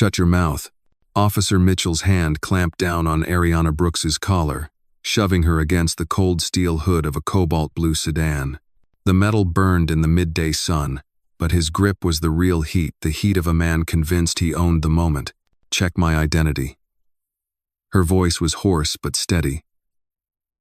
Shut your mouth. Officer Mitchell's hand clamped down on Ariana Brooks's collar, shoving her against the cold steel hood of a cobalt blue sedan. The metal burned in the midday sun, but his grip was the real heat, the heat of a man convinced he owned the moment. Check my identity. Her voice was hoarse but steady,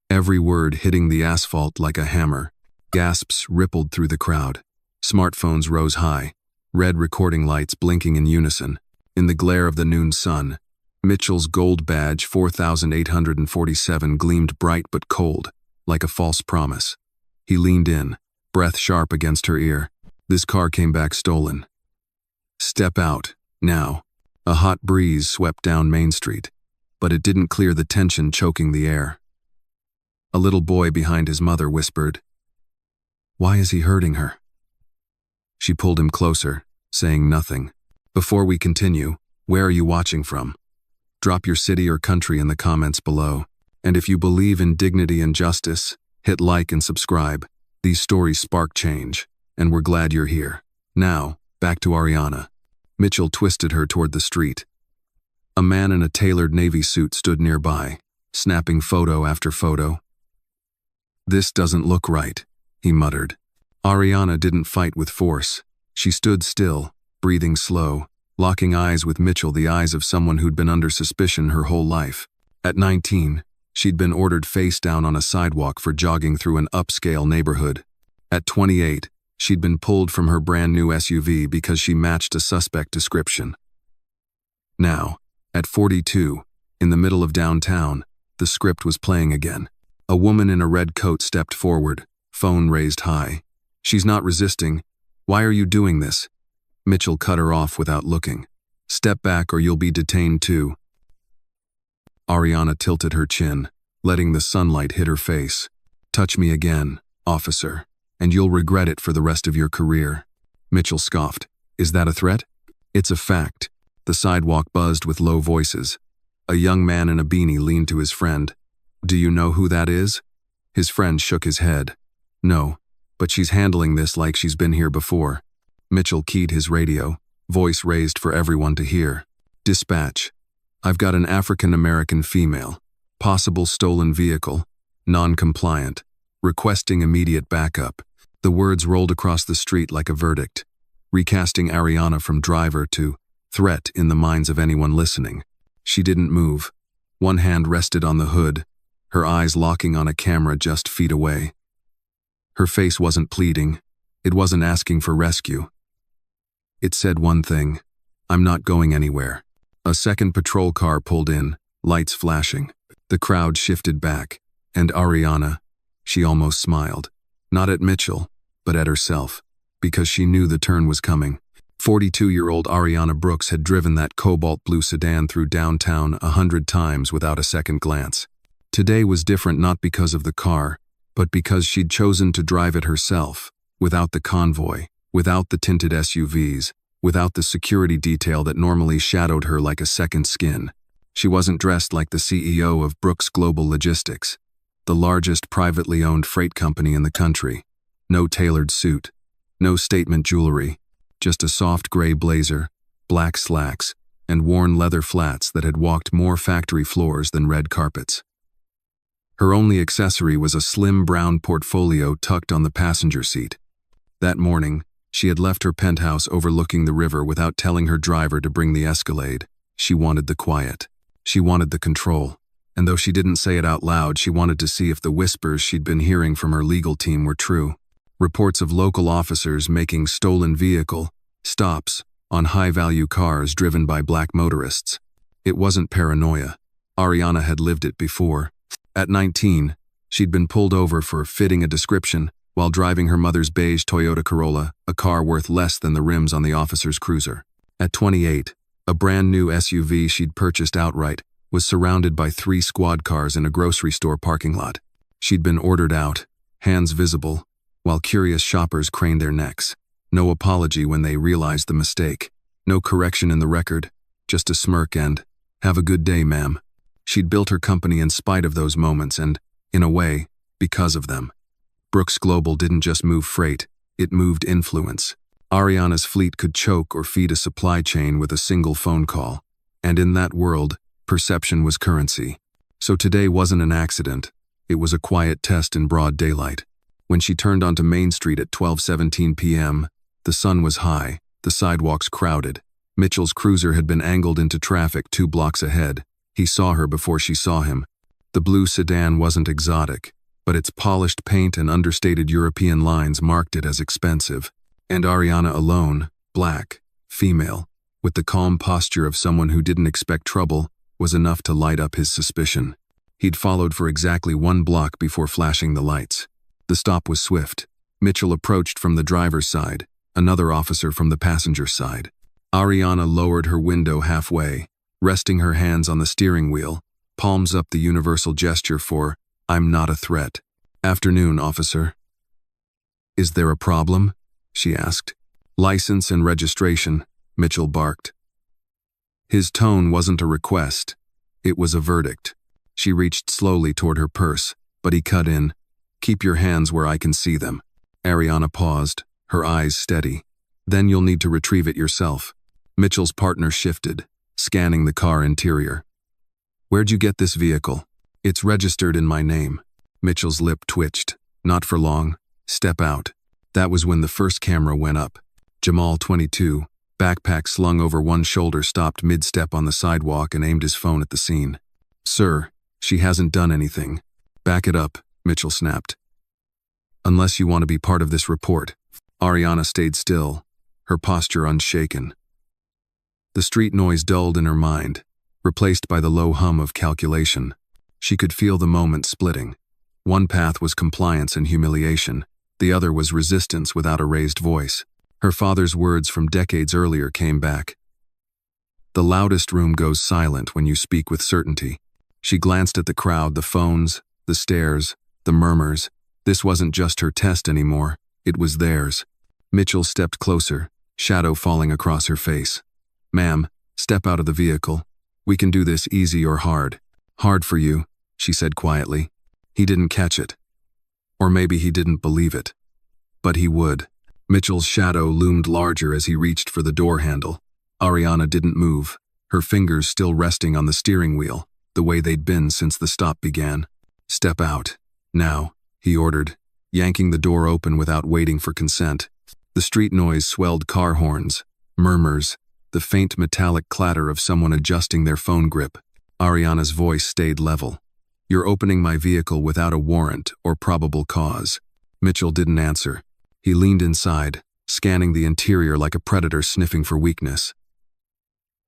every word hitting the asphalt like a hammer. Gasps rippled through the crowd. Smartphones rose high, red recording lights blinking in unison. In the glare of the noon sun, Mitchell's gold badge 4847 gleamed bright but cold, like a false promise. He leaned in, breath sharp against her ear. This car came back stolen. Step out, now. A hot breeze swept down Main Street, but it didn't clear the tension choking the air. A little boy behind his mother whispered, "Why is he hurting her?" She pulled him closer, saying nothing. Before we continue, where are you watching from? Drop your city or country in the comments below. And if you believe in dignity and justice, hit like and subscribe. These stories spark change, and we're glad you're here. Now, back to Ariana. Mitchell twisted her toward the street. A man in a tailored navy suit stood nearby, snapping photo after photo. "This doesn't look right," he muttered. Ariana didn't fight with force. She stood still, breathing slow, locking eyes with Mitchell, the eyes of someone who'd been under suspicion her whole life. At 19, she'd been ordered face down on a sidewalk for jogging through an upscale neighborhood. At 28, she'd been pulled from her brand new SUV because she matched a suspect description. Now, at 42, in the middle of downtown, the script was playing again. A woman in a red coat stepped forward, phone raised high. "She's not resisting. Why are you doing this?" Mitchell cut her off without looking. "Step back or you'll be detained too." Ariana tilted her chin, letting the sunlight hit her face. "Touch me again, officer, and you'll regret it for the rest of your career." Mitchell scoffed. "Is that a threat?" "It's a fact." The sidewalk buzzed with low voices. A young man in a beanie leaned to his friend. "Do you know who that is?" His friend shook his head. "No, but she's handling this like she's been here before." Mitchell keyed his radio, voice raised for everyone to hear. "Dispatch. I've got an African-American female, possible stolen vehicle, non-compliant, requesting immediate backup." The words rolled across the street like a verdict, recasting Ariana from driver to threat in the minds of anyone listening. She didn't move. One hand rested on the hood, her eyes locking on a camera just feet away. Her face wasn't pleading. It wasn't asking for rescue. It said one thing: "I'm not going anywhere." A second patrol car pulled in, lights flashing. The crowd shifted back, and Ariana, she almost smiled. Not at Mitchell, but at herself, because she knew the turn was coming. 42-year-old Ariana Brooks had driven that cobalt blue sedan through downtown 100 times without a second glance. Today was different not because of the car, but because she'd chosen to drive it herself, without the convoy, without the tinted SUVs, without the security detail that normally shadowed her like a second skin. She wasn't dressed like the CEO of Brooks Global Logistics, the largest privately owned freight company in the country. No tailored suit, no statement jewelry, just a soft gray blazer, black slacks, and worn leather flats that had walked more factory floors than red carpets. Her only accessory was a slim brown portfolio tucked on the passenger seat. That morning, she had left her penthouse overlooking the river without telling her driver to bring the Escalade. She wanted the quiet. She wanted the control. And though she didn't say it out loud, she wanted to see if the whispers she'd been hearing from her legal team were true. Reports of local officers making stolen vehicle stops on high-value cars driven by black motorists. It wasn't paranoia. Ariana had lived it before. At 19, she'd been pulled over for fitting a description while driving her mother's beige Toyota Corolla, a car worth less than the rims on the officer's cruiser. At 28, a brand new SUV she'd purchased outright was surrounded by 3 squad cars in a grocery store parking lot. She'd been ordered out, hands visible, while curious shoppers craned their necks. No apology when they realized the mistake. No correction in the record, just a smirk and, "Have a good day, ma'am." She'd built her company in spite of those moments and, in a way, because of them. Brooks Global didn't just move freight, it moved influence. Ariana's fleet could choke or feed a supply chain with a single phone call. And in that world, perception was currency. So today wasn't an accident. It was a quiet test in broad daylight. When she turned onto Main Street at 12:17 p.m., the sun was high, the sidewalks crowded. Mitchell's cruiser had been angled into traffic 2 blocks ahead. He saw her before she saw him. The blue sedan wasn't exotic, but its polished paint and understated European lines marked it as expensive. And Ariana alone, black, female, with the calm posture of someone who didn't expect trouble, was enough to light up his suspicion. He'd followed for exactly 1 block before flashing the lights. The stop was swift. Mitchell approached from the driver's side, another officer from the passenger side. Ariana lowered her window halfway, resting her hands on the steering wheel, palms up the universal gesture for, "I'm not a threat." "Afternoon, officer." "Is there a problem?" she asked. "License and registration," Mitchell barked. His tone wasn't a request. It was a verdict. She reached slowly toward her purse, but he cut in. "Keep your hands where I can see them." Ariana paused, her eyes steady. "Then you'll need to retrieve it yourself." Mitchell's partner shifted, scanning the car interior. "Where'd you get this vehicle?" "It's registered in my name." Mitchell's lip twitched. "Not for long. Step out." That was when the first camera went up. Jamal, 22, backpack slung over one shoulder, stopped mid-step on the sidewalk and aimed his phone at the scene. "Sir, she hasn't done anything." "Back it up," Mitchell snapped. "Unless you want to be part of this report." Ariana stayed still, her posture unshaken. The street noise dulled in her mind, replaced by the low hum of calculation. She could feel the moment splitting. One path was compliance and humiliation. The other was resistance without a raised voice. Her father's words from decades earlier came back. "The loudest room goes silent when you speak with certainty." She glanced at the crowd, the phones, the stares, the murmurs. This wasn't just her test anymore. It was theirs. Mitchell stepped closer, shadow falling across her face. "Ma'am, step out of the vehicle. We can do this easy or hard." "Hard for you," she said quietly. He didn't catch it. Or maybe he didn't believe it. But he would. Mitchell's shadow loomed larger as he reached for the door handle. Ariana didn't move, her fingers still resting on the steering wheel, the way they'd been since the stop began. "Step out. Now," he ordered, yanking the door open without waiting for consent. The street noise swelled: car horns, murmurs, the faint metallic clatter of someone adjusting their phone grip. Ariana's voice stayed level. "You're opening my vehicle without a warrant or probable cause." Mitchell didn't answer. He leaned inside, scanning the interior like a predator sniffing for weakness.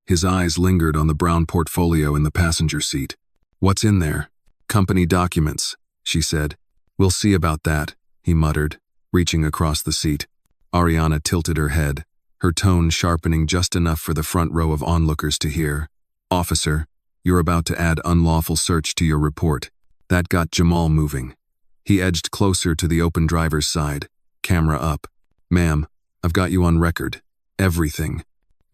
His eyes lingered on the brown portfolio in the passenger seat. "What's in there?" "Company documents," she said. "We'll see about that," he muttered, reaching across the seat. Ariana tilted her head, her tone sharpening just enough for the front row of onlookers to hear. "Officer, you're about to add unlawful search to your report." That got Jamal moving. He edged closer to the open driver's side, camera up. "Ma'am, I've got you on record. Everything."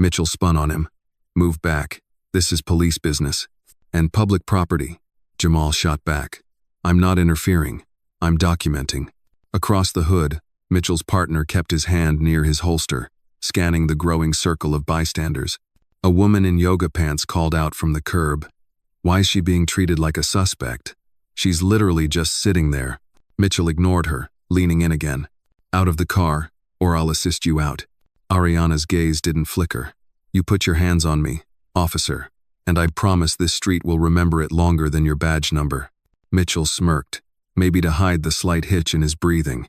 Mitchell spun on him. "Move back. This is police business. And public property." Jamal shot back. "I'm not interfering. I'm documenting." Across the hood, Mitchell's partner kept his hand near his holster, scanning the growing circle of bystanders. A woman in yoga pants called out from the curb. "Why is she being treated like a suspect? She's literally just sitting there." Mitchell ignored her, leaning in again. "Out of the car, or I'll assist you out." Ariana's gaze didn't flicker. "You put your hands on me, officer, and I promise this street will remember it longer than your badge number." Mitchell smirked, maybe to hide the slight hitch in his breathing.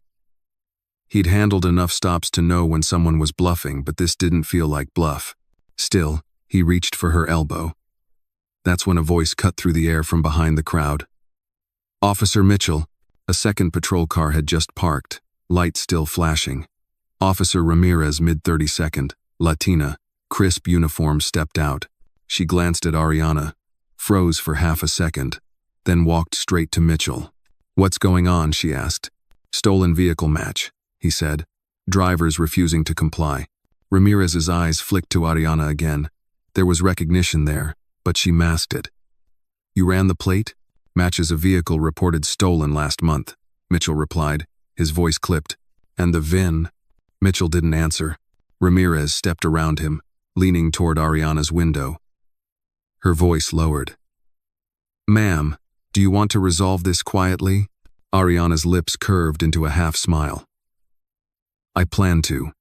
He'd handled enough stops to know when someone was bluffing, but this didn't feel like bluff. Still, he reached for her elbow. That's when a voice cut through the air from behind the crowd. "Officer Mitchell." A second patrol car had just parked, lights still flashing. Officer Ramirez, mid-32nd, Latina, crisp uniform, stepped out. She glanced at Ariana, froze for half a second, then walked straight to Mitchell. "What's going on?" she asked. "Stolen vehicle match," he said, drivers refusing to comply. Ramirez's eyes flicked to Ariana again. There was recognition there, but she masked it. "You ran the plate?" "Matches a vehicle reported stolen last month," Mitchell replied, his voice clipped. "And the VIN?" Mitchell didn't answer. Ramirez stepped around him, leaning toward Ariana's window. Her voice lowered. "Ma'am, do you want to resolve this quietly?" Ariana's lips curved into a half-smile. "I plan to.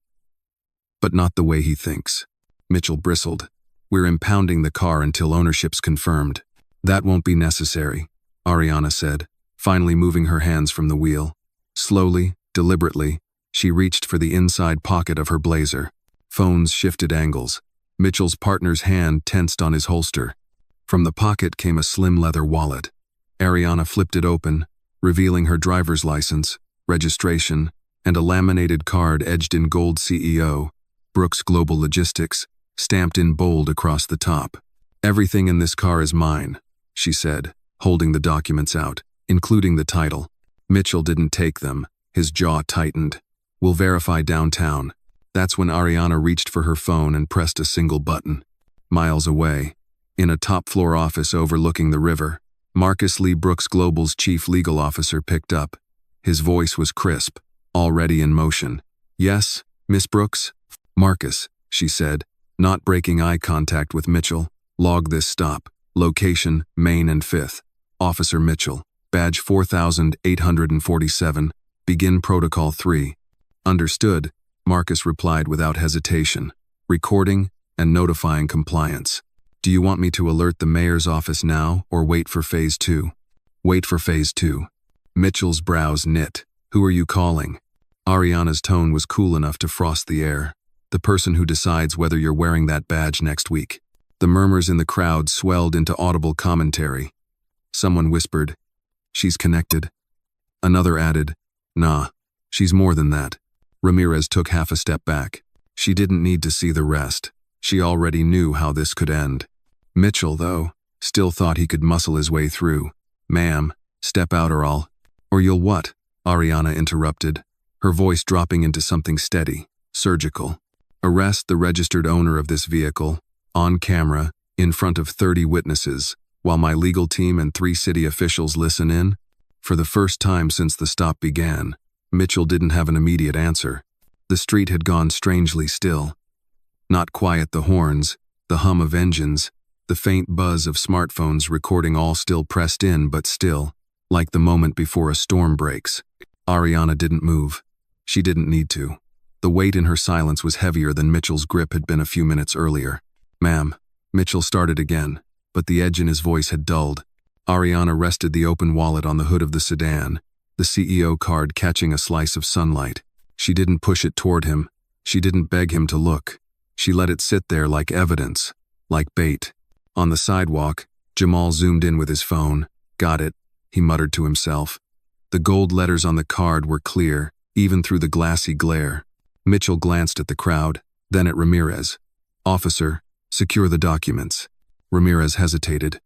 But not the way he thinks." Mitchell bristled. "We're impounding the car until ownership's confirmed." "That won't be necessary," Ariana said, finally moving her hands from the wheel. Slowly, deliberately, she reached for the inside pocket of her blazer. Phones shifted angles. Mitchell's partner's hand tensed on his holster. From the pocket came a slim leather wallet. Ariana flipped it open, revealing her driver's license, registration, and a laminated card edged in gold CEO, Brooks Global Logistics, stamped in bold across the top. "Everything in this car is mine," she said, holding the documents out, including the title. Mitchell didn't take them. His jaw tightened. "We'll verify downtown." That's when Ariana reached for her phone and pressed a single button. Miles away, in a top-floor office overlooking the river, Marcus Lee Brooks Global's chief legal officer picked up. His voice was crisp, already in motion. "Yes, Miss Brooks?" "Marcus," she said, not breaking eye contact with Mitchell. "Log this stop. Location, Main and 5th. Officer Mitchell. Badge 4847. Begin Protocol 3. "Understood," Marcus replied without hesitation, recording and notifying compliance. "Do you want me to alert the mayor's office now or wait for Phase 2? "Wait for Phase 2. Mitchell's brows knit. "Who are you calling?" Ariana's tone was cool enough to frost the air. "The person who decides whether you're wearing that badge next week." The murmurs in the crowd swelled into audible commentary. Someone whispered, "She's connected." Another added, "Nah, she's more than that." Ramirez took half a step back. She didn't need to see the rest. She already knew how this could end. Mitchell, though, still thought he could muscle his way through. "Ma'am, step out or I'll—" "Or you'll what?" Ariana interrupted, her voice dropping into something steady, surgical. "Arrest the registered owner of this vehicle, on camera, in front of 30 witnesses, while my legal team and 3 city officials listen in." For the first time since the stop began, Mitchell didn't have an immediate answer. The street had gone strangely still. Not quiet the horns, the hum of engines, the faint buzz of smartphones recording, all still pressed in, but still, like the moment before a storm breaks. Ariana didn't move. She didn't need to. The weight in her silence was heavier than Mitchell's grip had been a few minutes earlier. "Ma'am," Mitchell started again, but the edge in his voice had dulled. Ariana rested the open wallet on the hood of the sedan, the CEO card catching a slice of sunlight. She didn't push it toward him. She didn't beg him to look. She let it sit there like evidence, like bait. On the sidewalk, Jamal zoomed in with his phone. "Got it," he muttered to himself. The gold letters on the card were clear, even through the glassy glare. Mitchell glanced at the crowd, then at Ramirez. "Officer, secure the documents." Ramirez hesitated.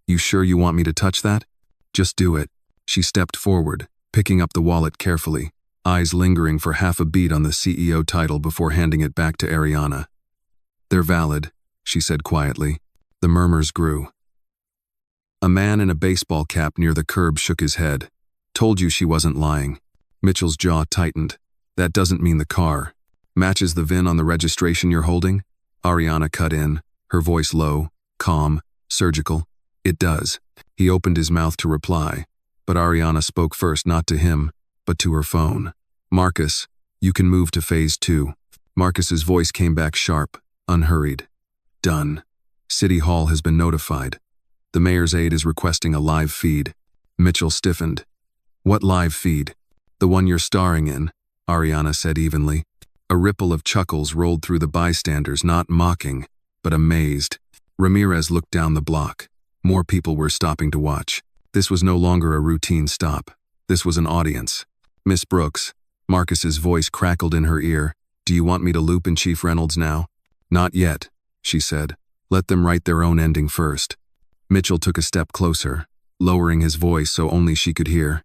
"You sure you want me to touch that?" "Just do it." She stepped forward, picking up the wallet carefully, eyes lingering for half a beat on the CEO title before handing it back to Ariana. "They're valid," she said quietly. The murmurs grew. A man in a baseball cap near the curb shook his head. "Told you she wasn't lying." Mitchell's jaw tightened. "That doesn't mean the car matches the VIN on the registration you're holding?" Ariana cut in, her voice low, calm, surgical. "It does." He opened his mouth to reply, but Ariana spoke first, not to him, but to her phone. "Marcus, you can move to Phase 2. Marcus's voice came back sharp, unhurried. "Done. City Hall has been notified. The mayor's aide is requesting a live feed." Mitchell stiffened. "What live feed?" "The one you're starring in," Ariana said evenly. A ripple of chuckles rolled through the bystanders, not mocking, but amazed. Ramirez looked down the block. More people were stopping to watch. This was no longer a routine stop. This was an audience. "Miss Brooks," Marcus's voice crackled in her ear, "do you want me to loop in Chief Reynolds now?" "Not yet," she said. "Let them write their own ending first." Mitchell took a step closer, lowering his voice so only she could hear.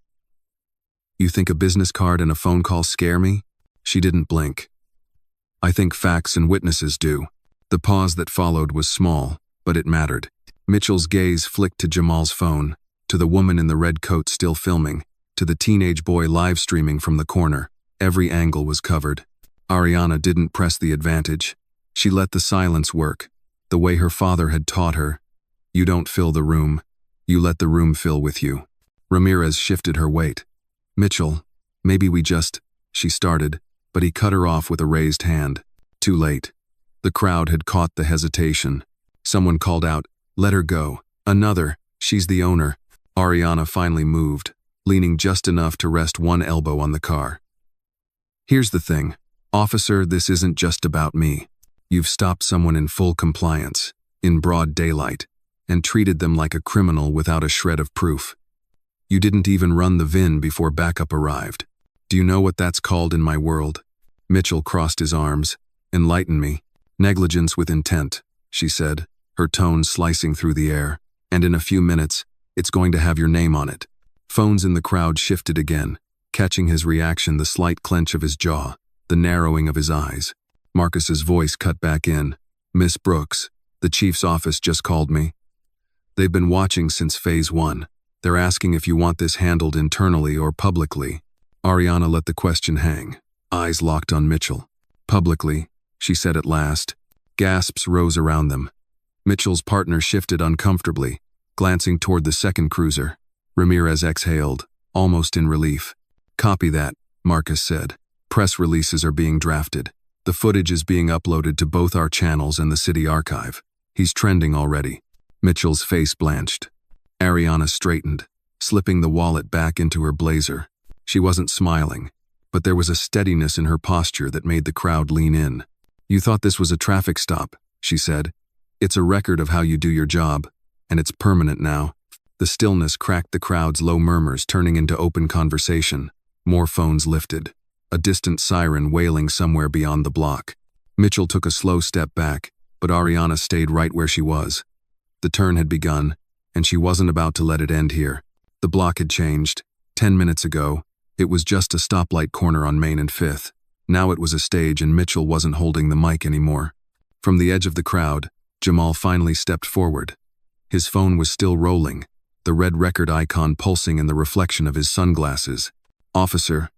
"You think a business card and a phone call scare me?" She didn't blink. "I think facts and witnesses do." The pause that followed was small, but it mattered. Mitchell's gaze flicked to Jamal's phone, to the woman in the red coat still filming, to the teenage boy live streaming from the corner. Every angle was covered. Ariana didn't press the advantage. She let the silence work, the way her father had taught her. You don't fill the room, you let the room fill with you. Ramirez shifted her weight. Mitchell, maybe we just, she started, but he cut her off with a raised hand. Too late. The crowd had caught the hesitation. Someone called out, let her go. Another, she's the owner. Ariana finally moved, leaning just enough to rest one elbow on the car. Here's the thing, officer, this isn't just about me. You've stopped someone in full compliance, in broad daylight, and treated them like a criminal without a shred of proof. You didn't even run the VIN before backup arrived. Do you know what that's called in my world? Mitchell crossed his arms. Enlighten me. Negligence with intent, she said, her tone slicing through the air. And in a few minutes, it's going to have your name on it. Phones in the crowd shifted again, catching his reaction, the slight clench of his jaw, the narrowing of his eyes. Marcus's voice cut back in. Miss Brooks, the chief's office just called me. They've been watching since phase 1. They're asking if you want this handled internally or publicly. Ariana let the question hang, eyes locked on Mitchell. Publicly, she said at last. Gasps rose around them. Mitchell's partner shifted uncomfortably, glancing toward the second cruiser. Ramirez exhaled, almost in relief. Copy that, Marcus said. Press releases are being drafted. The footage is being uploaded to both our channels and the city archive. He's trending already. Mitchell's face blanched. Ariana straightened, slipping the wallet back into her blazer. She wasn't smiling, but there was a steadiness in her posture that made the crowd lean in. You thought this was a traffic stop, she said. It's a record of how you do your job, and it's permanent now. The stillness cracked the crowd's low murmurs, turning into open conversation. More phones lifted, a distant siren wailing somewhere beyond the block. Mitchell took a slow step back, but Ariana stayed right where she was. The turn had begun, and she wasn't about to let it end here. The block had changed. 10 minutes ago, it was just a stoplight corner on Main and 5th. Now it was a stage, and Mitchell wasn't holding the mic anymore. From the edge of the crowd, Jamal finally stepped forward. His phone was still rolling, the red record icon pulsing in the reflection of his sunglasses. Officer,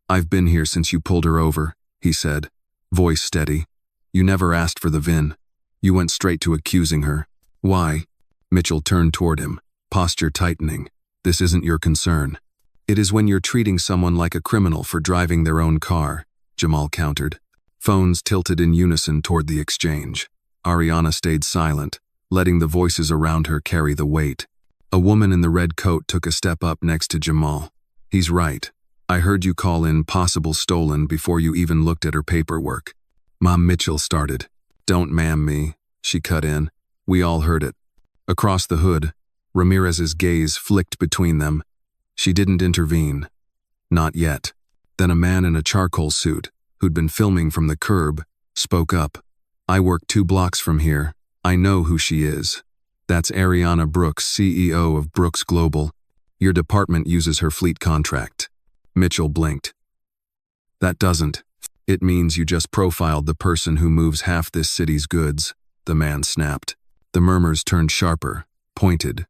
I've been here since you pulled her over, he said, voice steady. You never asked for the VIN. You went straight to accusing her. Why? Mitchell turned toward him, posture tightening. This isn't your concern. It is when you're treating someone like a criminal for driving their own car, Jamal countered. Phones tilted in unison toward the exchange. Ariana stayed silent, letting the voices around her carry the weight. A woman in the red coat took a step up next to Jamal. He's right. I heard you call in possible stolen before you even looked at her paperwork. Mom, Mitchell started. Don't ma'am me, she cut in. We all heard it. Across the hood, Ramirez's gaze flicked between them. She didn't intervene. Not yet. Then a man in a charcoal suit, who'd been filming from the curb, spoke up. I work 2 blocks from here. I know who she is. That's Ariana Brooks, CEO of Brooks Global. Your department uses her fleet contract. Mitchell blinked. That doesn't. It means you just profiled the person who moves half this city's goods, the man snapped. The murmurs turned sharper, pointed.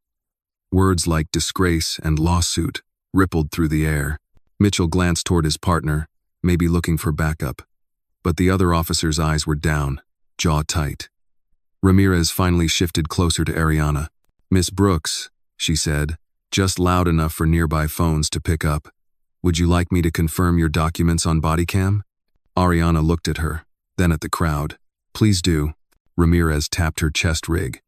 Words like disgrace and lawsuit rippled through the air. Mitchell glanced toward his partner, maybe looking for backup. But the other officer's eyes were down, jaw tight. Ramirez finally shifted closer to Ariana. Miss Brooks, she said, just loud enough for nearby phones to pick up. Would you like me to confirm your documents on body cam? Ariana looked at her, then at the crowd. Please do. Ramirez tapped her chest rig.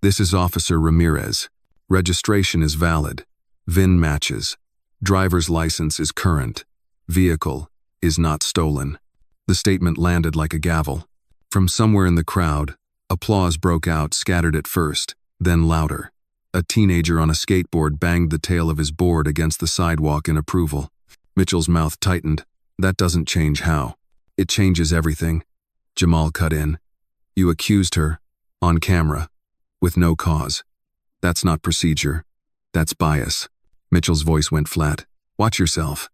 This is Officer Ramirez. Registration is valid. VIN matches. Driver's license is current. Vehicle is not stolen. The statement landed like a gavel. From somewhere in the crowd, applause broke out, scattered at first, then louder. A teenager on a skateboard banged the tail of his board against the sidewalk in approval. Mitchell's mouth tightened. That doesn't change how. It changes everything. Jamal cut in. You accused her, on camera, with no cause. That's not procedure. That's bias. Mitchell's voice went flat. Watch yourself.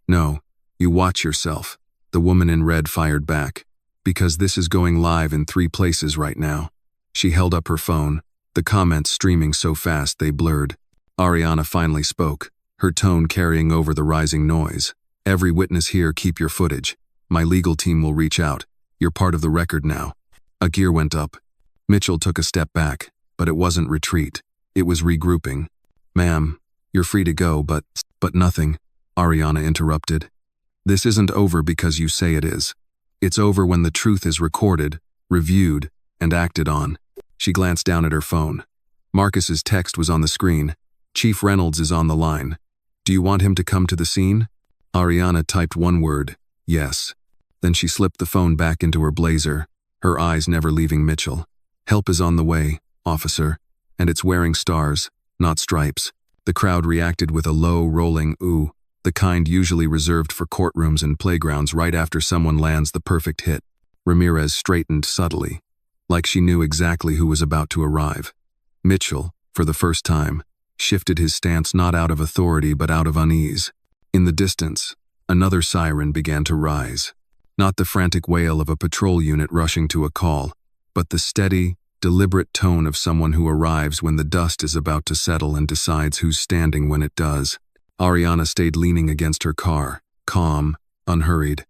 No, you watch yourself. The woman in red fired back. Because this is going live in 3 places right now. She held up her phone, the comments streaming so fast they blurred. Ariana finally spoke, her tone carrying over the rising noise. Every witness here, keep your footage. My legal team will reach out. You're part of the record now. A gear went up. Mitchell took a step back, but it wasn't retreat. It was regrouping. Ma'am, you're free to go, but nothing, Ariana interrupted. This isn't over because you say it is. It's over when the truth is recorded, reviewed, and acted on. She glanced down at her phone. Marcus's text was on the screen. Chief Reynolds is on the line. Do you want him to come to the scene? Ariana typed one word, yes. Then she slipped the phone back into her blazer, her eyes never leaving Mitchell. Help is on the way, officer, and it's wearing stars, not stripes. The crowd reacted with a low, rolling ooh, the kind usually reserved for courtrooms and playgrounds right after someone lands the perfect hit. Ramirez straightened subtly, like she knew exactly who was about to arrive. Mitchell, for the first time, shifted his stance not out of authority but out of unease. In the distance, another siren began to rise. Not the frantic wail of a patrol unit rushing to a call, but the steady, deliberate tone of someone who arrives when the dust is about to settle and decides who's standing when it does. Ariana stayed leaning against her car, calm, unhurried.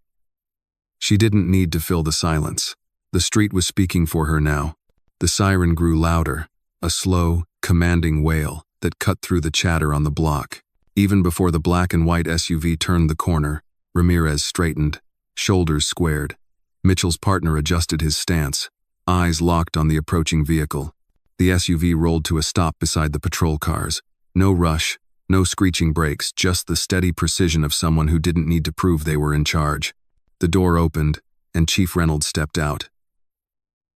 She didn't need to fill the silence. The street was speaking for her now. The siren grew louder, a slow, commanding wail that cut through the chatter on the block. Even before the black and white SUV turned the corner, Ramirez straightened, shoulders squared. Mitchell's partner adjusted his stance, eyes locked on the approaching vehicle. The SUV rolled to a stop beside the patrol cars. No rush, no screeching brakes, just the steady precision of someone who didn't need to prove they were in charge. The door opened, and Chief Reynolds stepped out.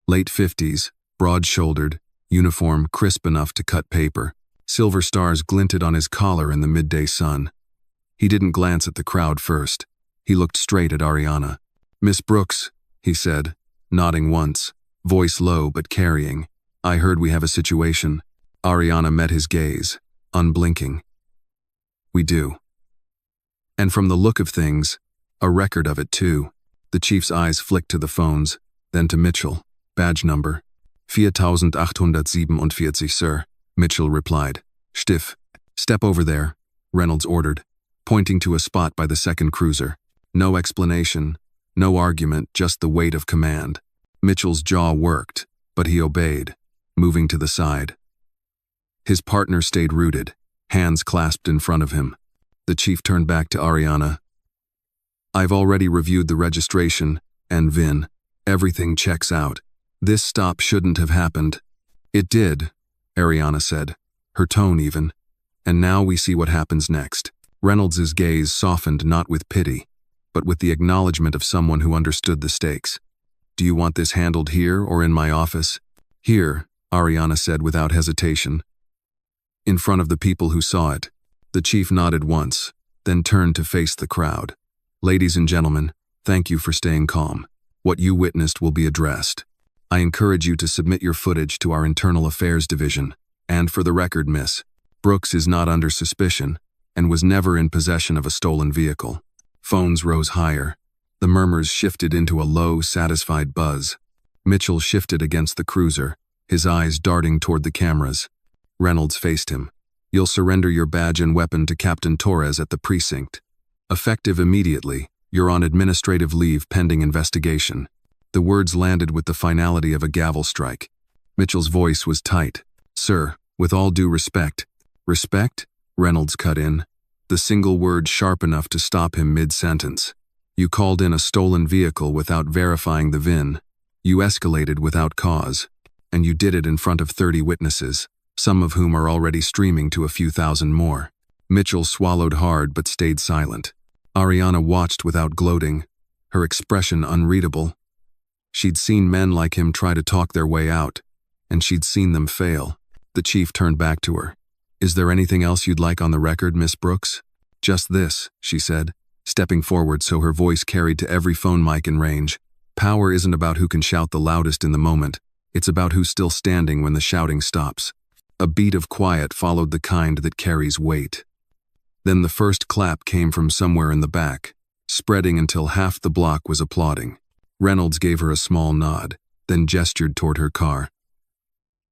Late 50s, broad-shouldered, uniform crisp enough to cut paper. Silver stars glinted on his collar in the midday sun. He didn't glance at the crowd first. He looked straight at Ariana. "Miss Brooks," he said, nodding once, voice low but carrying. "I heard we have a situation." Ariana met his gaze, unblinking. "We do. And from the look of things, a record of it too." The chief's eyes flicked to the phones, then to Mitchell. "Badge number. 4847, sir," Mitchell replied. "Stiff. Step over there," Reynolds ordered, pointing to a spot by the second cruiser. No explanation, no argument, just the weight of command. Mitchell's jaw worked, but he obeyed, moving to the side. His partner stayed rooted, hands clasped in front of him. The chief turned back to Ariana. "I've already reviewed the registration and VIN. Everything checks out. This stop shouldn't have happened." "It did," Ariana said, her tone even. "And now we see what happens next." Reynolds's gaze softened not with pity, but with the acknowledgement of someone who understood the stakes. "Do you want this handled here or in my office?" "Here," Ariana said without hesitation. "In front of the people who saw it." The chief nodded once, then turned to face the crowd. "Ladies and gentlemen, thank you for staying calm. What you witnessed will be addressed. I encourage you to submit your footage to our Internal Affairs Division. And for the record, Miss, Brooks is not under suspicion and was never in possession of a stolen vehicle." Phones rose higher. The murmurs shifted into a low, satisfied buzz. Mitchell shifted against the cruiser, his eyes darting toward the cameras. Reynolds faced him. "You'll surrender your badge and weapon to Captain Torres at the precinct. Effective immediately. You're on administrative leave pending investigation." The words landed with the finality of a gavel strike. Mitchell's voice was tight. "Sir, with all due respect." "Respect?" Reynolds cut in, the single word sharp enough to stop him mid-sentence. "You called in a stolen vehicle without verifying the VIN. You escalated without cause. And you did it in front of 30 witnesses, some of whom are already streaming to a few thousand more." Mitchell swallowed hard but stayed silent. Ariana watched without gloating, her expression unreadable. She'd seen men like him try to talk their way out, and she'd seen them fail. The chief turned back to her. "Is there anything else you'd like on the record, Miss Brooks?" "Just this," she said, stepping forward so her voice carried to every phone mic in range. "Power isn't about who can shout the loudest in the moment. It's about who's still standing when the shouting stops." A beat of quiet followed the kind that carries weight. Then the first clap came from somewhere in the back, spreading until half the block was applauding. Reynolds gave her a small nod, then gestured toward her car.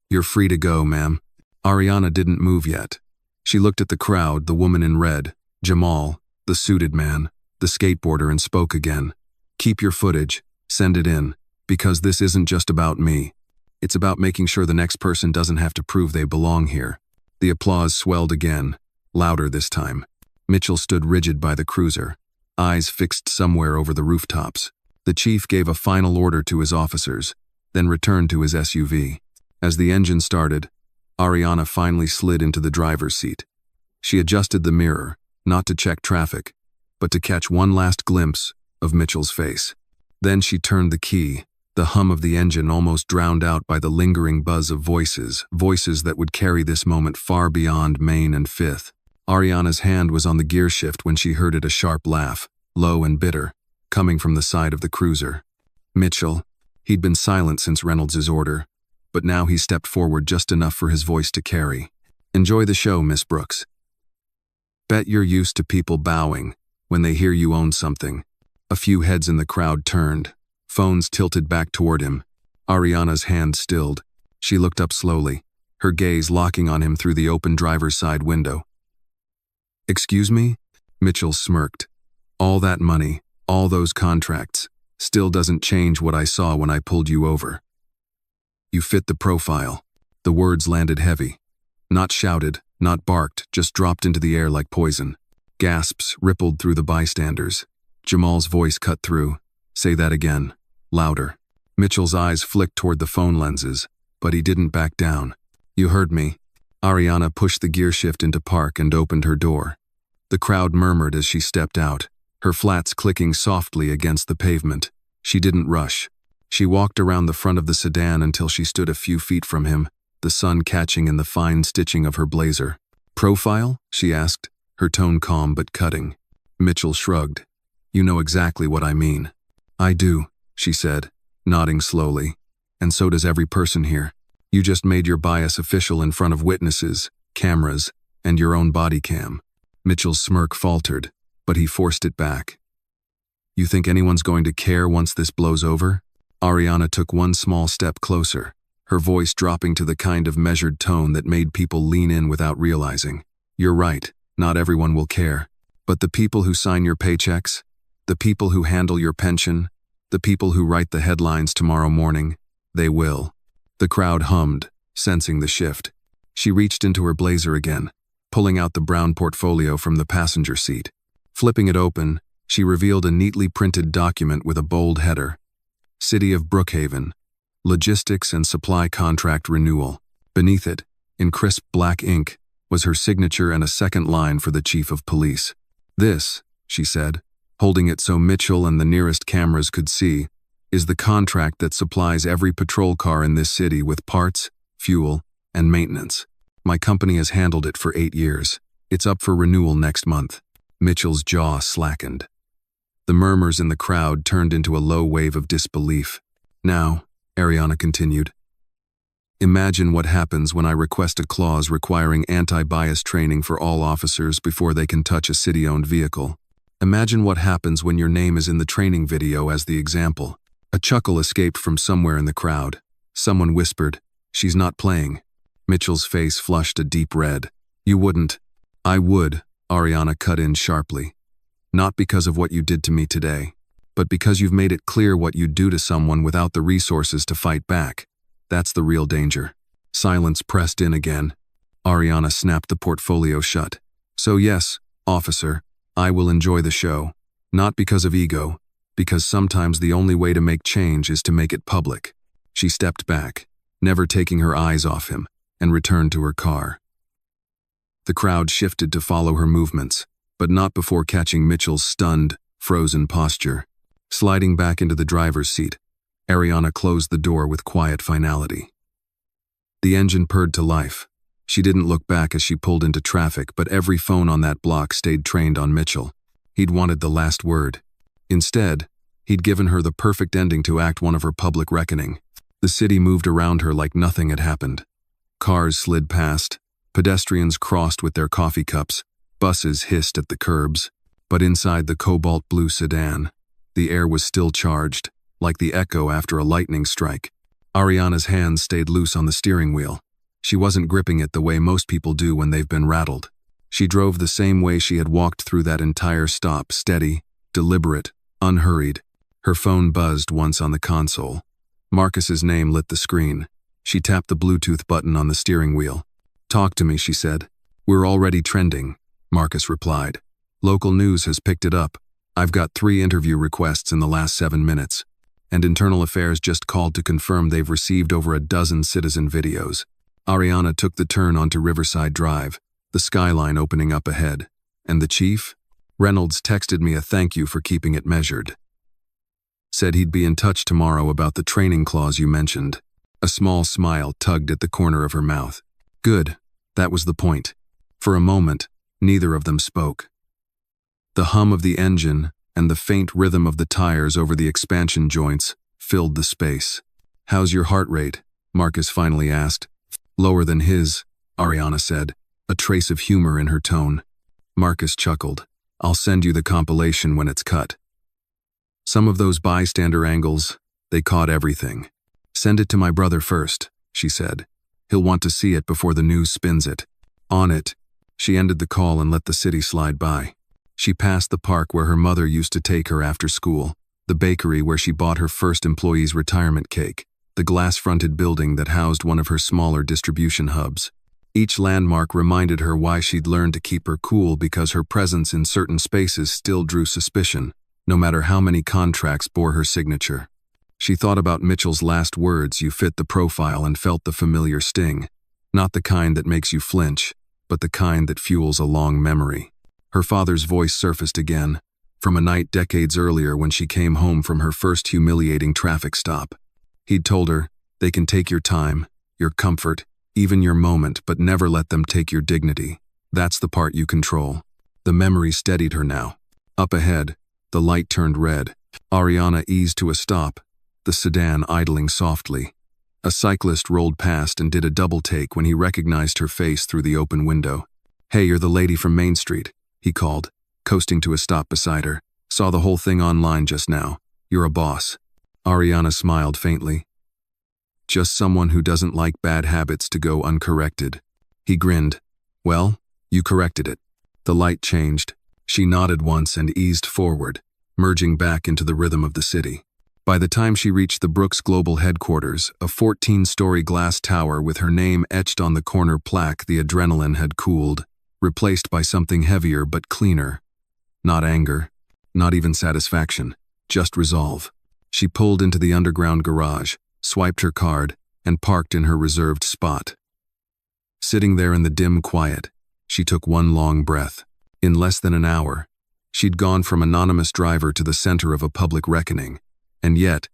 "You're free to go, ma'am." Ariana didn't move yet. She looked at the crowd, the woman in red, Jamal, the suited man, the skateboarder, and spoke again. Keep your footage, send it in, because this isn't just about me. It's about making sure the next person doesn't have to prove they belong here." The applause swelled again, louder this time. Mitchell stood rigid by the cruiser, eyes fixed somewhere over the rooftops. The chief gave a final order to his officers, then returned to his SUV. As the engine started, Ariana finally slid into the driver's seat. She adjusted the mirror, not to check traffic, but to catch one last glimpse of Mitchell's face. Then she turned the key, the hum of the engine almost drowned out by the lingering buzz of voices that would carry this moment far beyond Main and Fifth. Ariana's hand was on the gear shift when she heard a sharp laugh, low and bitter, coming from the side of the cruiser. Mitchell. He'd been silent since Reynolds' order, but now he stepped forward just enough for his voice to carry. "Enjoy the show, Miss Brooks. Bet you're used to people bowing when they hear you own something." A few heads in the crowd turned, phones tilted back toward him. Ariana's hand stilled. She looked up slowly, her gaze locking on him through the open driver's side window. "Excuse me?" Mitchell smirked. "All that money, all those contracts, still doesn't change what I saw when I pulled you over. You fit the profile." The words landed heavy. Not shouted, not barked, just dropped into the air like poison. Gasps rippled through the bystanders. Jamal's voice cut through. "Say that again. Louder." Mitchell's eyes flicked toward the phone lenses, but he didn't back down. "You heard me." Ariana pushed the gear shift into park and opened her door. The crowd murmured as she stepped out, her flats clicking softly against the pavement. She didn't rush. She walked around the front of the sedan until she stood a few feet from him, the sun catching in the fine stitching of her blazer. "Profile?" she asked, her tone calm but cutting. Mitchell shrugged. "You know exactly what I mean." "I do," she said, nodding slowly. "And so does every person here. You just made your bias official in front of witnesses, cameras, and your own body cam." Mitchell's smirk faltered, but he forced it back. "You think anyone's going to care once this blows over?" Ariana took one small step closer, her voice dropping to the kind of measured tone that made people lean in without realizing. "You're right, not everyone will care. But the people who sign your paychecks, the people who handle your pension, the people who write the headlines tomorrow morning, they will." The crowd hummed, sensing the shift. She reached into her blazer again, pulling out the brown portfolio from the passenger seat. Flipping it open, she revealed a neatly printed document with a bold header. "City of Brookhaven. Logistics and Supply Contract Renewal." Beneath it, in crisp black ink, was her signature and a second line for the chief of police. "This," she said, holding it so Mitchell and the nearest cameras could see, "is the contract that supplies every patrol car in this city with parts, fuel, and maintenance. My company has handled it for 8 years. It's up for renewal next month." Mitchell's jaw slackened. The murmurs in the crowd turned into a low wave of disbelief. "Now," Ariana continued, "imagine what happens when I request a clause requiring anti-bias training for all officers before they can touch a city-owned vehicle. Imagine what happens when your name is in the training video as the example." A chuckle escaped from somewhere in the crowd. Someone whispered, "She's not playing." Mitchell's face flushed a deep red. "You wouldn't." "I would," Ariana cut in sharply. "Not because of what you did to me today, but because you've made it clear what you'd do to someone without the resources to fight back. That's the real danger." Silence pressed in again. Ariana snapped the portfolio shut. "So yes, officer, I will enjoy the show. Not because of ego, because sometimes the only way to make change is to make it public." She stepped back, never taking her eyes off him, and returned to her car. The crowd shifted to follow her movements, but not before catching Mitchell's stunned, frozen posture. Sliding back into the driver's seat, Ariana closed the door with quiet finality. The engine purred to life. She didn't look back as she pulled into traffic, but every phone on that block stayed trained on Mitchell. He'd wanted the last word. Instead, he'd given her the perfect ending to Act 1 of her public reckoning. The city moved around her like nothing had happened. Cars slid past, pedestrians crossed with their coffee cups, buses hissed at the curbs. But inside the cobalt blue sedan, the air was still charged, like the echo after a lightning strike. Ariana's hands stayed loose on the steering wheel. She wasn't gripping it the way most people do when they've been rattled. She drove the same way she had walked through that entire stop, steady, deliberate, unhurried. Her phone buzzed once on the console. Marcus's name lit the screen. She tapped the Bluetooth button on the steering wheel. "Talk to me," she said. "We're already trending," Marcus replied. "Local news has picked it up. I've got 3 interview requests in the last 7 minutes. And Internal Affairs just called to confirm they've received over a dozen citizen videos." Ariana took the turn onto Riverside Drive, the skyline opening up ahead. "And the chief?" "Reynolds texted me a thank you for keeping it measured. Said he'd be in touch tomorrow about the training clause you mentioned." A small smile tugged at the corner of her mouth. "Good, that was the point." For a moment, neither of them spoke. The hum of the engine and the faint rhythm of the tires over the expansion joints filled the space. "How's your heart rate?" Marcus finally asked. "Lower than his," Ariana said, a trace of humor in her tone. Marcus chuckled. "I'll send you the compilation when it's cut. Some of those bystander angles, they caught everything." "Send it to my brother first," she said. "He'll want to see it before the news spins it." On it, she ended the call and let the city slide by. She passed the park where her mother used to take her after school, the bakery where she bought her first employee's retirement cake, the glass-fronted building that housed one of her smaller distribution hubs. Each landmark reminded her why she'd learned to keep her cool, because her presence in certain spaces still drew suspicion, no matter how many contracts bore her signature. She thought about Mitchell's last words, "You fit the profile," and felt the familiar sting. Not the kind that makes you flinch, but the kind that fuels a long memory. Her father's voice surfaced again, from a night decades earlier when she came home from her first humiliating traffic stop. He'd told her, "They can take your time, your comfort, even your moment, but never let them take your dignity. That's the part you control." The memory steadied her now. Up ahead, the light turned red. Ariana eased to a stop, the sedan idling softly. A cyclist rolled past and did a double take when he recognized her face through the open window. "Hey, you're the lady from Main Street," he called, coasting to a stop beside her. "Saw the whole thing online just now. You're a boss." Ariana smiled faintly. "Just someone who doesn't like bad habits to go uncorrected." He grinned. "Well, you corrected it." The light changed. She nodded once and eased forward, merging back into the rhythm of the city. By the time she reached the Brooks Global headquarters, a 14-story glass tower with her name etched on the corner plaque, the adrenaline had cooled, replaced by something heavier but cleaner. Not anger, not even satisfaction, just resolve. She pulled into the underground garage, swiped her card, and parked in her reserved spot. Sitting there in the dim quiet, she took one long breath. In less than an hour, she'd gone from anonymous driver to the center of a public reckoning. And yet,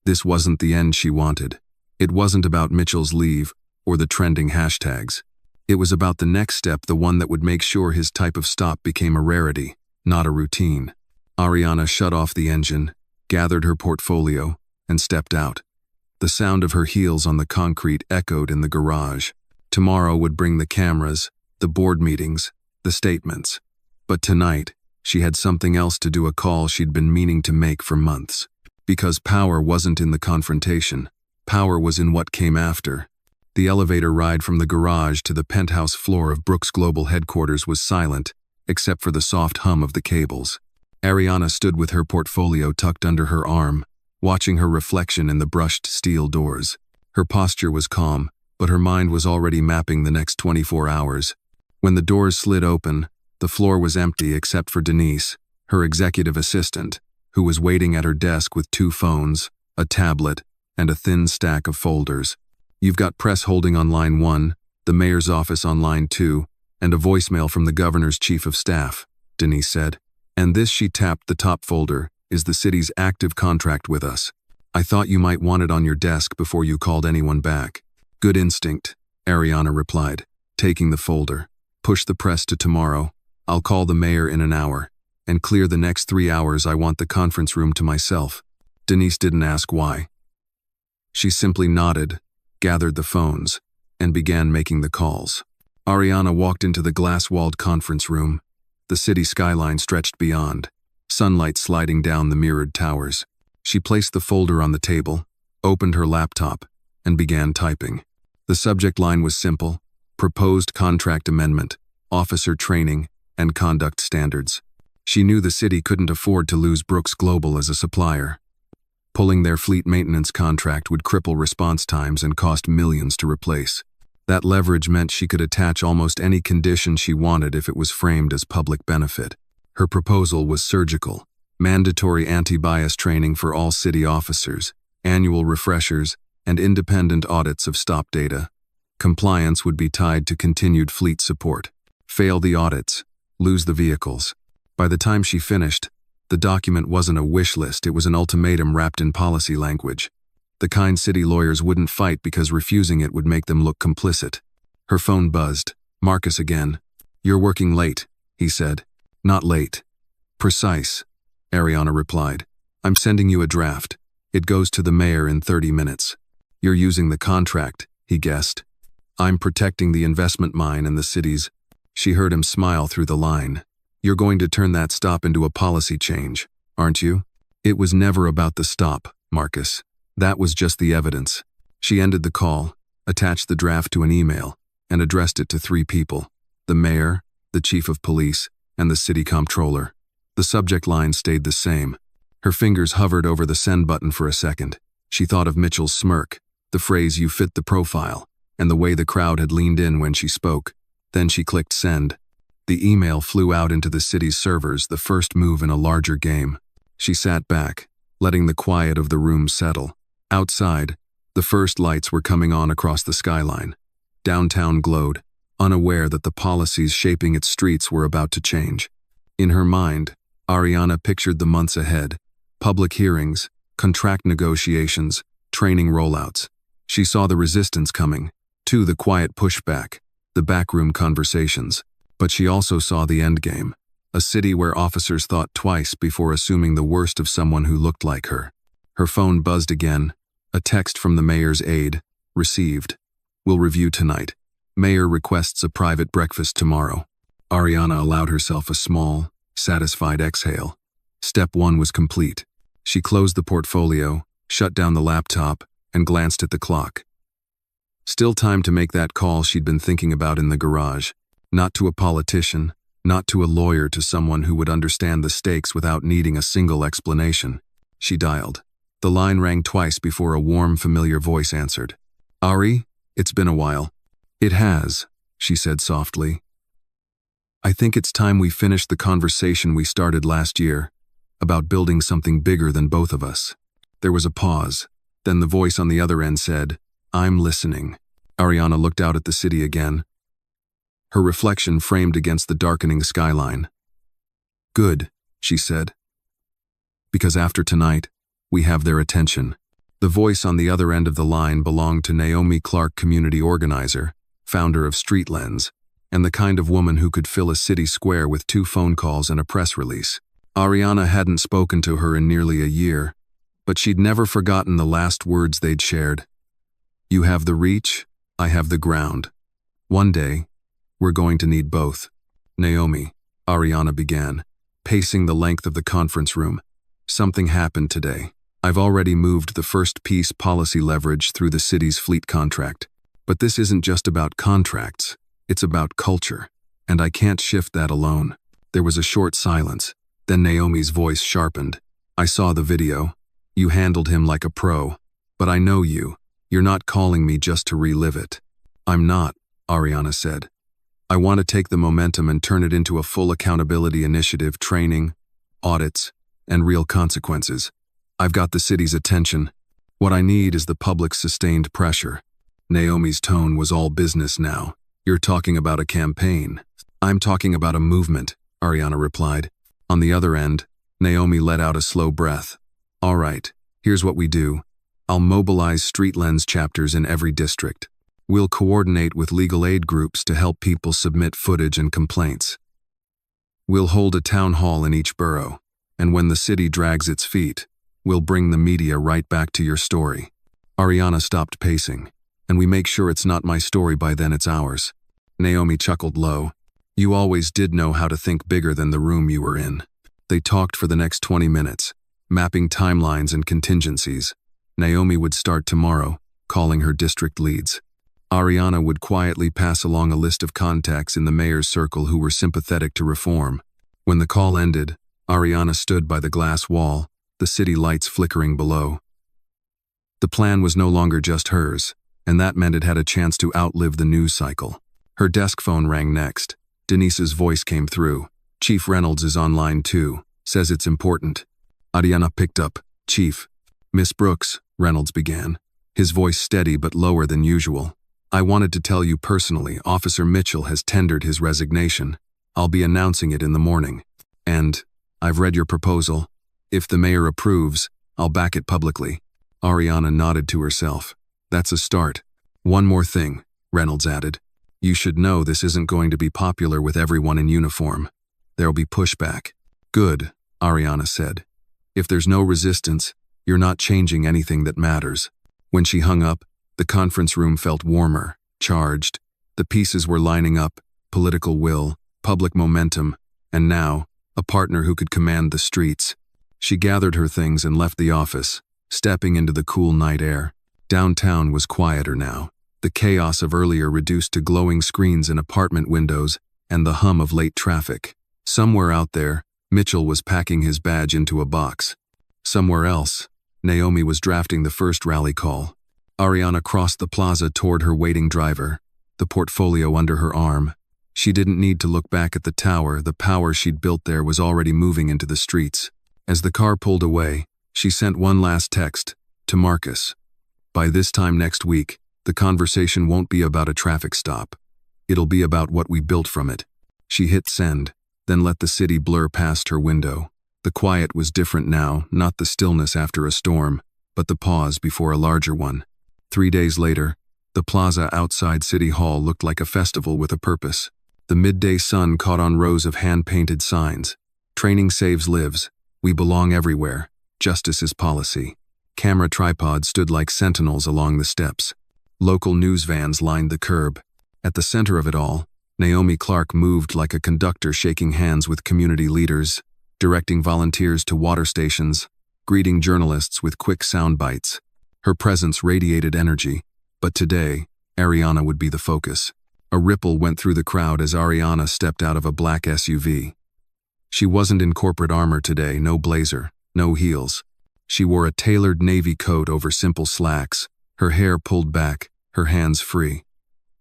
this wasn't the end she wanted. It wasn't about Mitchell's leave or the trending hashtags. It was about the next step, the one that would make sure his type of stop became a rarity, not a routine. Ariana shut off the engine, gathered her portfolio, and stepped out. The sound of her heels on the concrete echoed in the garage. Tomorrow would bring the cameras, the board meetings, the statements. But tonight, she had something else to do, a call she'd been meaning to make for months. Because power wasn't in the confrontation. Power was in what came after. The elevator ride from the garage to the penthouse floor of Brooks Global headquarters was silent, except for the soft hum of the cables. Ariana stood with her portfolio tucked under her arm, watching her reflection in the brushed steel doors. Her posture was calm, but her mind was already mapping the next 24 hours. When the doors slid open, the floor was empty except for Denise, her executive assistant, who was waiting at her desk with 2 phones, a tablet, and a thin stack of folders. "You've got press holding on line 1, the mayor's office on line 2, and a voicemail from the governor's chief of staff," Denise said. "And this," she tapped the top folder, "is the city's active contract with us. I thought you might want it on your desk before you called anyone back." "Good instinct," Ariana replied, taking the folder. "Push the press to tomorrow. I'll call the mayor in an hour, and clear the next 3 hours. I want the conference room to myself." Denise didn't ask why. She simply nodded, gathered the phones, and began making the calls. Ariana walked into the glass-walled conference room. The city skyline stretched beyond, sunlight sliding down the mirrored towers. She placed the folder on the table, opened her laptop, and began typing. The subject line was simple: Proposed Contract Amendment, Officer Training, and Conduct Standards. She knew the city couldn't afford to lose Brooks Global as a supplier. Pulling their fleet maintenance contract would cripple response times and cost millions to replace. That leverage meant she could attach almost any condition she wanted if it was framed as public benefit. Her proposal was surgical: mandatory anti-bias training for all city officers, annual refreshers, and independent audits of stop data. Compliance would be tied to continued fleet support. Fail the audits, lose the vehicles. By the time she finished, the document wasn't a wish list, it was an ultimatum wrapped in policy language. The kind city lawyers wouldn't fight because refusing it would make them look complicit. Her phone buzzed. Marcus again. "You're working late," he said. "Not late. Precise," Ariana replied. "I'm sending you a draft. It goes to the mayor in 30 minutes. You're using the contract," he guessed. "I'm protecting the investment mine and the city's." She heard him smile through the line. "You're going to turn that stop into a policy change, aren't you?" "It was never about the stop, Marcus. That was just the evidence." She ended the call, attached the draft to an email, and addressed it to 3 people: the mayor, the chief of police, and the city comptroller. The subject line stayed the same. Her fingers hovered over the send button for a second. She thought of Mitchell's smirk, the phrase "you fit the profile," and the way the crowd had leaned in when she spoke. Then she clicked send. The email flew out into the city's servers, the first move in a larger game. She sat back, letting the quiet of the room settle. Outside, the first lights were coming on across the skyline. Downtown glowed, unaware that the policies shaping its streets were about to change. In her mind, Ariana pictured the months ahead: public hearings, contract negotiations, training rollouts. She saw the resistance coming, too, the quiet pushback, the backroom conversations. But she also saw the endgame: a city where officers thought twice before assuming the worst of someone who looked like her. Her phone buzzed again. A text from the mayor's aide. Received. Will review tonight. Mayor requests a private breakfast tomorrow. Ariana allowed herself a small, satisfied exhale. Step 1 was complete. She closed the portfolio, shut down the laptop, and glanced at the clock. Still time to make that call she'd been thinking about in the garage. Not to a politician, not to a lawyer, to someone who would understand the stakes without needing a single explanation. She dialed. The line rang twice before a warm, familiar voice answered. "Ari, it's been a while." "It has," she said softly. "I think it's time we finished the conversation we started last year, about building something bigger than both of us." There was a pause. Then the voice on the other end said, "I'm listening." Ariana looked out at the city again, her reflection framed against the darkening skyline. "Good," she said. "Because after tonight, we have their attention." The voice on the other end of the line belonged to Naomi Clark, community organizer, founder of Street Lens, and the kind of woman who could fill a city square with 2 phone calls and a press release. Ariana hadn't spoken to her in nearly a year, but she'd never forgotten the last words they'd shared. "You have the reach, I have the ground. One day, we're going to need both." "Naomi," Ariana began, pacing the length of the conference room, "something happened today. I've already moved the first piece, policy leverage, through the city's fleet contract. But this isn't just about contracts, it's about culture, and I can't shift that alone." There was a short silence, then Naomi's voice sharpened. "I saw the video. You handled him like a pro. But I know you. You're not calling me just to relive it." "I'm not," Ariana said. "I want to take the momentum and turn it into a full accountability initiative: training, audits, and real consequences. I've got the city's attention. What I need is the public's sustained pressure." Naomi's tone was all business now. "You're talking about a campaign." "I'm talking about a movement," Ariana replied. On the other end, Naomi let out a slow breath. "All right, here's what we do. I'll mobilize Street Lens chapters in every district. We'll coordinate with legal aid groups to help people submit footage and complaints. We'll hold a town hall in each borough, and when the city drags its feet, we'll bring the media right back to your story." Ariana stopped pacing. "And we make sure it's not my story by then, it's ours." Naomi chuckled low. "You always did know how to think bigger than the room you were in." They talked for the next 20 minutes, mapping timelines and contingencies. Naomi would start tomorrow, calling her district leads. Ariana would quietly pass along a list of contacts in the mayor's circle who were sympathetic to reform. When the call ended, Ariana stood by the glass wall, the city lights flickering below. The plan was no longer just hers, and that meant it had a chance to outlive the news cycle. Her desk phone rang next. Denise's voice came through. "Chief Reynolds is online too. Says it's important." Ariana picked up. "Chief." "Miss Brooks," Reynolds began, his voice steady but lower than usual. "I wanted to tell you personally, Officer Mitchell has tendered his resignation. I'll be announcing it in the morning. And I've read your proposal. If the mayor approves, I'll back it publicly." Ariana nodded to herself. "That's a start. One more thing," Reynolds added. "You should know this isn't going to be popular with everyone in uniform. There'll be pushback." "Good," Ariana said. "If there's no resistance, you're not changing anything that matters." When she hung up, the conference room felt warmer, charged. The pieces were lining up: political will, public momentum, and now, a partner who could command the streets. She gathered her things and left the office, stepping into the cool night air. Downtown was quieter now, the chaos of earlier reduced to glowing screens in apartment windows and the hum of late traffic. Somewhere out there, Mitchell was packing his badge into a box. Somewhere else, Naomi was drafting the first rally call. Ariana crossed the plaza toward her waiting driver, the portfolio under her arm. She didn't need to look back at the tower. The power she'd built there was already moving into the streets. As the car pulled away, she sent one last text to Marcus. "By this time next week, the conversation won't be about a traffic stop. It'll be about what we built from it." She hit send, then let the city blur past her window. The quiet was different now, not the stillness after a storm, but the pause before a larger one. 3 days later, the plaza outside City Hall looked like a festival with a purpose. The midday sun caught on rows of hand-painted signs. "Training saves lives. We belong everywhere. Justice is policy." Camera tripods stood like sentinels along the steps. Local news vans lined the curb. At the center of it all, Naomi Clark moved like a conductor, shaking hands with community leaders, directing volunteers to water stations, greeting journalists with quick sound bites. Her presence radiated energy, but today, Ariana would be the focus. A ripple went through the crowd as Ariana stepped out of a black SUV. She wasn't in corporate armor today, no blazer, no heels. She wore a tailored navy coat over simple slacks, her hair pulled back, her hands free.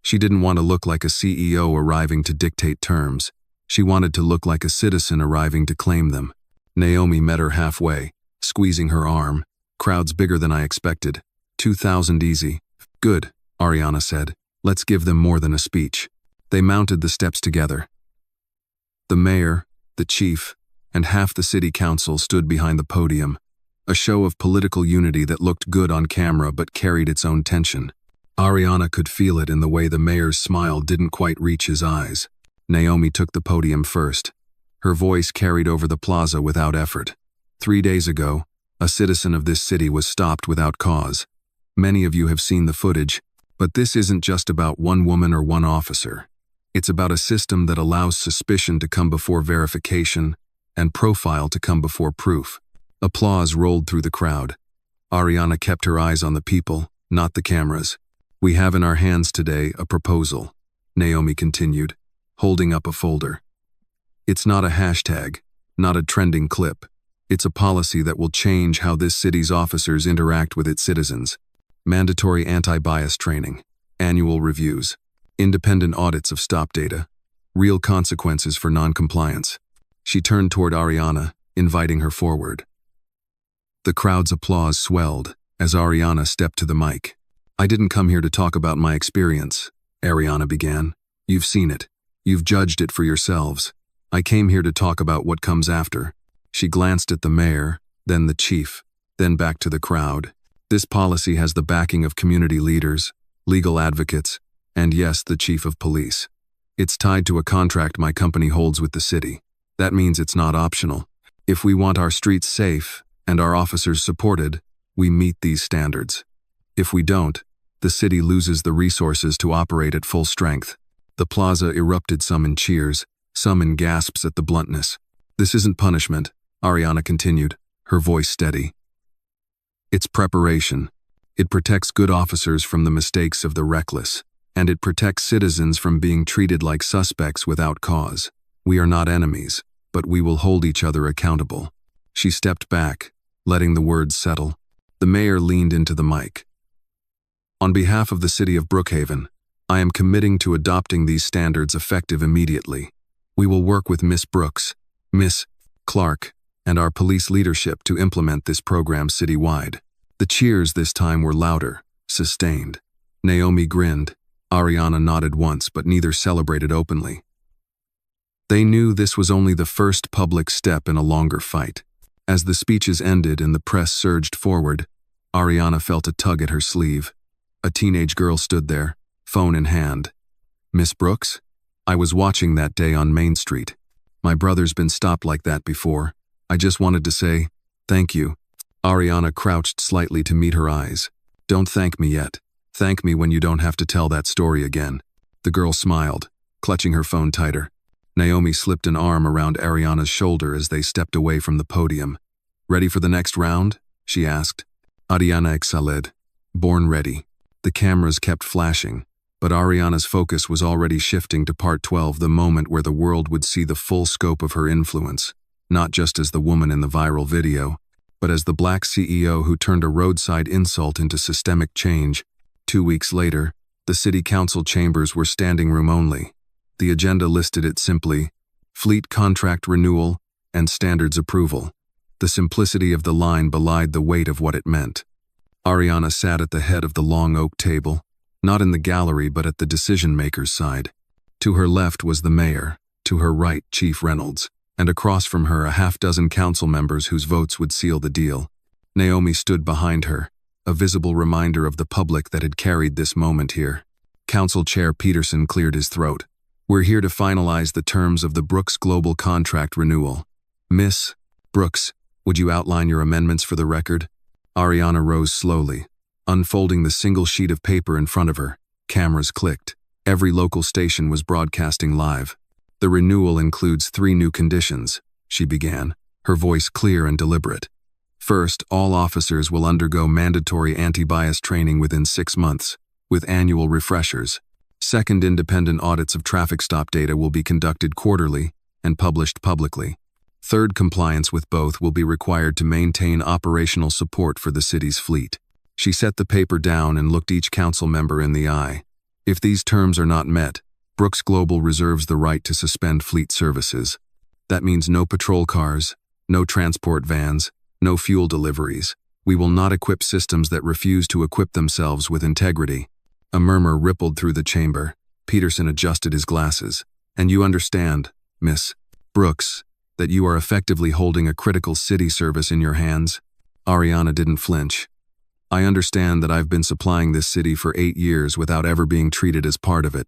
She didn't want to look like a CEO arriving to dictate terms. She wanted to look like a citizen arriving to claim them. Naomi met her halfway, squeezing her arm. "Crowd's bigger than I expected. 2,000 easy." "Good," Ariana said. "Let's give them more than a speech." They mounted the steps together. The mayor, the chief, and half the city council stood behind the podium, a show of political unity that looked good on camera but carried its own tension. Ariana could feel it in the way the mayor's smile didn't quite reach his eyes. Naomi took the podium first. Her voice carried over the plaza without effort. 3 days ago, a citizen of this city was stopped without cause. Many of you have seen the footage, but this isn't just about one woman or one officer. It's about a system that allows suspicion to come before verification and profile to come before proof. Applause rolled through the crowd. Ariana kept her eyes on the people, not the cameras. "We have in our hands today a proposal," Naomi continued, holding up a folder. "It's not a hashtag, not a trending clip. It's a policy that will change how this city's officers interact with its citizens. Mandatory anti-bias training, annual reviews, independent audits of stop data, real consequences for non-compliance." She turned toward Ariana, inviting her forward. The crowd's applause swelled as Ariana stepped to the mic. "I didn't come here to talk about my experience," Ariana began. "You've seen it. You've judged it for yourselves. I came here to talk about what comes after." She glanced at the mayor, then the chief, then back to the crowd. "This policy has the backing of community leaders, legal advocates, and yes, the chief of police. It's tied to a contract my company holds with the city. That means it's not optional. If we want our streets safe and our officers supported, we meet these standards. If we don't, the city loses the resources to operate at full strength." The plaza erupted, some in cheers, some in gasps at the bluntness. "This isn't punishment," Ariana continued, her voice steady. "It's preparation. It protects good officers from the mistakes of the reckless, and it protects citizens from being treated like suspects without cause. We are not enemies, but we will hold each other accountable." She stepped back, letting the words settle. The mayor leaned into the mic. "On behalf of the city of Brookhaven, I am committing to adopting these standards effective immediately. We will work with Miss Brooks, Miss Clark, and our police leadership to implement this program citywide." The cheers this time were louder, sustained. Naomi grinned. Ariana nodded once, but neither celebrated openly. They knew this was only the first public step in a longer fight. As the speeches ended and the press surged forward, Ariana felt a tug at her sleeve. A teenage girl stood there, phone in hand. "Miss Brooks? I was watching that day on Main Street. My brother's been stopped like that before. I just wanted to say, thank you." Ariana crouched slightly to meet her eyes. "Don't thank me yet. Thank me when you don't have to tell that story again." The girl smiled, clutching her phone tighter. Naomi slipped an arm around Ariana's shoulder as they stepped away from the podium. "Ready for the next round?" she asked. Ariana exhaled, born ready. The cameras kept flashing, but Ariana's focus was already shifting to part 12, the moment where the world would see the full scope of her influence, not just as the woman in the viral video, but as the black CEO who turned a roadside insult into systemic change. 2 weeks later, the city council chambers were standing room only. The agenda listed it simply: fleet contract renewal and standards approval. The simplicity of the line belied the weight of what it meant. Ariana sat at the head of the long oak table, not in the gallery but at the decision-maker's side. To her left was the mayor, to her right Chief Reynolds, and across from her a half-dozen council members whose votes would seal the deal. Naomi stood behind her, a visible reminder of the public that had carried this moment here. Council Chair Peterson cleared his throat. "We're here to finalize the terms of the Brooks Global contract renewal. Miss Brooks, would you outline your amendments for the record?" Ariana rose slowly, unfolding the single sheet of paper in front of her. Cameras clicked. Every local station was broadcasting live. "The renewal includes 3 new conditions," she began, her voice clear and deliberate. "First, all officers will undergo mandatory anti-bias training within 6 months, with annual refreshers. Second, independent audits of traffic stop data will be conducted quarterly and published publicly. Third, compliance with both will be required to maintain operational support for the city's fleet." She set the paper down and looked each council member in the eye. "If these terms are not met, Brooks Global reserves the right to suspend fleet services. That means no patrol cars, no transport vans, no fuel deliveries. We will not equip systems that refuse to equip themselves with integrity." A murmur rippled through the chamber. Peterson adjusted his glasses. "And you understand, Miss Brooks, that you are effectively holding a critical city service in your hands?" Ariana didn't flinch. "I understand that I've been supplying this city for 8 years without ever being treated as part of it.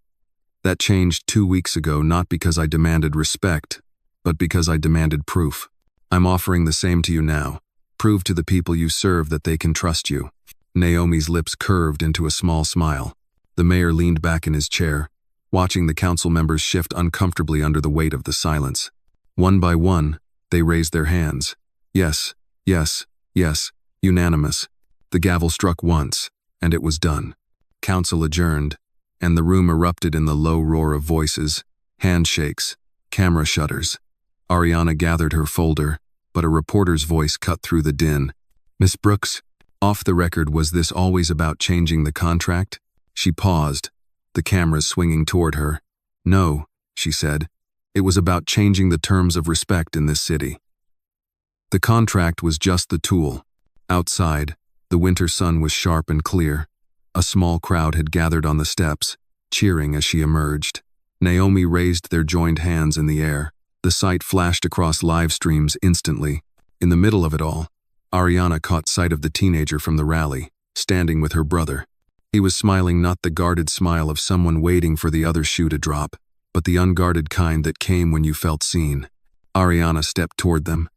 That changed 2 weeks ago, not because I demanded respect, but because I demanded proof. I'm offering the same to you now. Prove to the people you serve that they can trust you." Naomi's lips curved into a small smile. The mayor leaned back in his chair, watching the council members shift uncomfortably under the weight of the silence. One by one, they raised their hands. Yes, yes, yes, unanimous. The gavel struck once, and it was done. Council adjourned, and the room erupted in the low roar of voices, handshakes, camera shutters. Ariana gathered her folder, but a reporter's voice cut through the din. "Miss Brooks, off the record, was this always about changing the contract?" She paused, the cameras swinging toward her. "No," she said. "It was about changing the terms of respect in this city." The contract was just the tool. Outside, the winter sun was sharp and clear. A small crowd had gathered on the steps, cheering as she emerged. Naomi raised their joined hands in the air. The sight flashed across live streams instantly. In the middle of it all, Ariana caught sight of the teenager from the rally, standing with her brother. He was smiling, not the guarded smile of someone waiting for the other shoe to drop, but the unguarded kind that came when you felt seen. Ariana stepped toward them.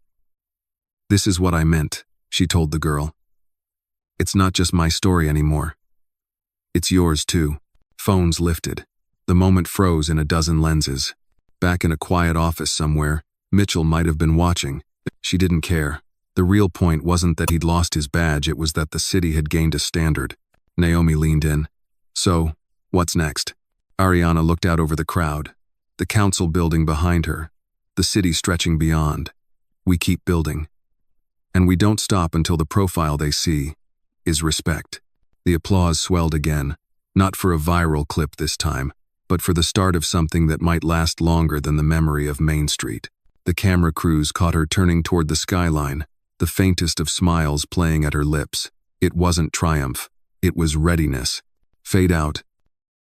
"This is what I meant," she told the girl. "It's not just my story anymore. It's yours too." Phones lifted. The moment froze in a dozen lenses. Back in a quiet office somewhere, Mitchell might have been watching. She didn't care. The real point wasn't that he'd lost his badge, it was that the city had gained a standard. Naomi leaned in. "So, what's next?" Ariana looked out over the crowd. The council building behind her. the city stretching beyond. We keep building. And we don't stop until the profile they see is respect. The applause swelled again, not for a viral clip this time, but for the start of something that might last longer than the memory of Main Street. The camera crews caught her turning toward the skyline, the faintest of smiles playing at her lips. It wasn't triumph. It was readiness. Fade out,